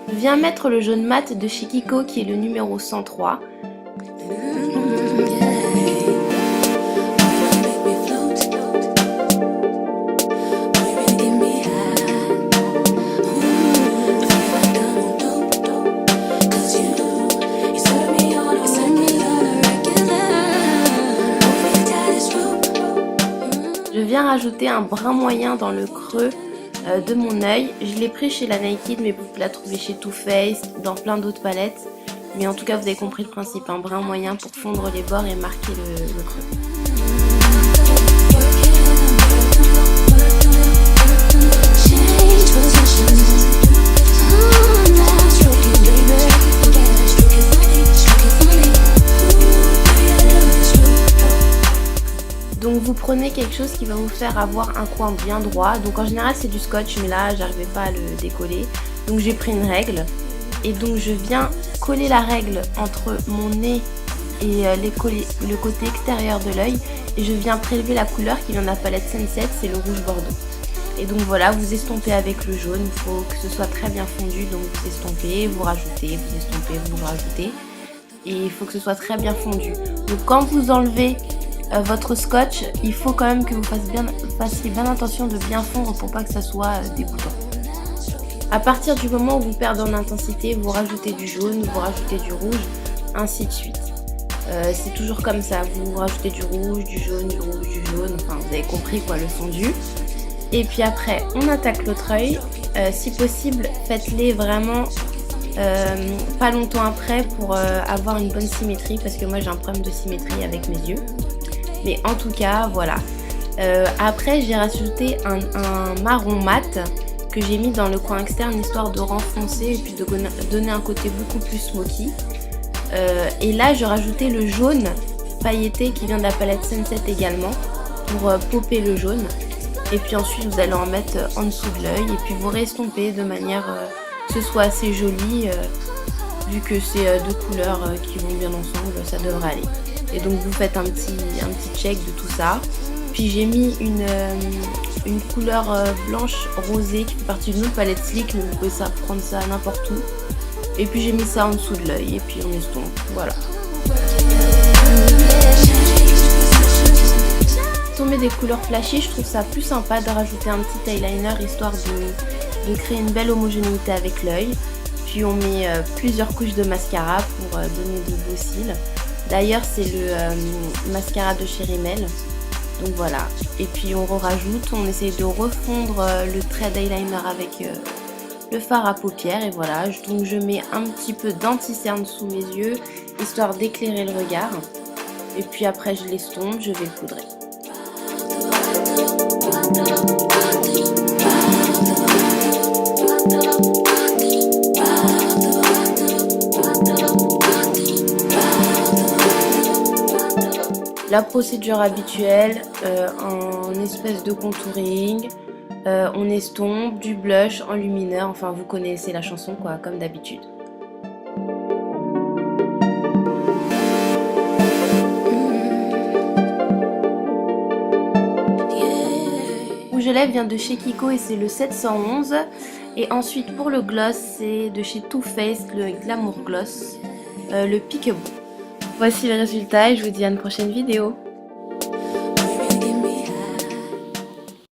Je viens mettre le jaune mat de chez Kiko qui est le numéro 103. Je viens rajouter un brin moyen dans le creux de mon œil. Je l'ai pris chez la Naked, mais vous pouvez la trouver chez Too Faced, dans plein d'autres palettes. Mais en tout cas, vous avez compris le principe, un brin moyen pour fondre les bords et marquer le creux. Donc vous prenez quelque chose qui va vous faire avoir un coin bien droit. Donc en général c'est du scotch, mais là j'arrivais pas à le décoller. Donc j'ai pris une règle et donc je viens coller la règle entre mon nez et le côté extérieur de l'œil. Et je viens prélever la couleur qui vient de la palette Sunset, c'est le rouge bordeaux. Et donc voilà, vous estompez avec le jaune, il faut que ce soit très bien fondu. Donc vous estompez, vous rajoutez, vous estompez, vous rajoutez. Et il faut que ce soit très bien fondu. Donc quand vous enlevez votre scotch, il faut quand même que vous fassiez bien attention de bien fondre pour pas que ça soit dégoûtant. À partir du moment où vous perdez en intensité, vous rajoutez du jaune, vous rajoutez du rouge, ainsi de suite. C'est toujours comme ça, vous rajoutez du rouge, du jaune, du rouge, du jaune, enfin vous avez compris quoi, le fondu. Et puis après, on attaque l'autre œil. Si possible, faites-les vraiment pas longtemps après pour avoir une bonne symétrie, parce que moi j'ai un problème de symétrie avec mes yeux. Mais en tout cas, voilà. Après, j'ai rajouté un marron mat que j'ai mis dans le coin externe, histoire de renfoncer et puis de donner un côté beaucoup plus smoky. Et là, je rajoutais le jaune pailleté qui vient de la palette Sunset également, pour popper le jaune. Et puis ensuite, vous allez en mettre en dessous de l'œil et puis vous restompez de manière que ce soit assez joli. Vu que c'est deux couleurs qui vont bien ensemble, ça devrait aller. Et donc vous faites un petit check de tout ça. Puis j'ai mis une couleur blanche rosée qui fait partie d'une autre palette Sleek, mais vous pouvez prendre ça n'importe où. Et puis j'ai mis ça en dessous de l'œil et puis on estompe, voilà. Tomber des couleurs flashy, je trouve ça plus sympa de rajouter un petit eyeliner histoire de créer une belle homogénéité avec l'œil. Puis on met plusieurs couches de mascara pour donner de beaux cils. D'ailleurs c'est le mascara de chez Rimmel. Donc voilà. Et puis on rajoute, on essaye de refondre le trait d'eyeliner avec le fard à paupières. Et voilà, donc je mets un petit peu d'anti-cerne sous mes yeux, histoire d'éclairer le regard. Et puis après je l'estompe, je vais le poudrer. La procédure habituelle, en espèce de contouring, on estompe, du blush, enlumineur, enfin vous connaissez la chanson quoi, comme d'habitude. Rouge à lèvres vient de chez Kiko et c'est le 711. Et ensuite pour le gloss, c'est de chez Too Faced, le Glamour Gloss, le Peekaboo. Voici le résultat et je vous dis à une prochaine vidéo.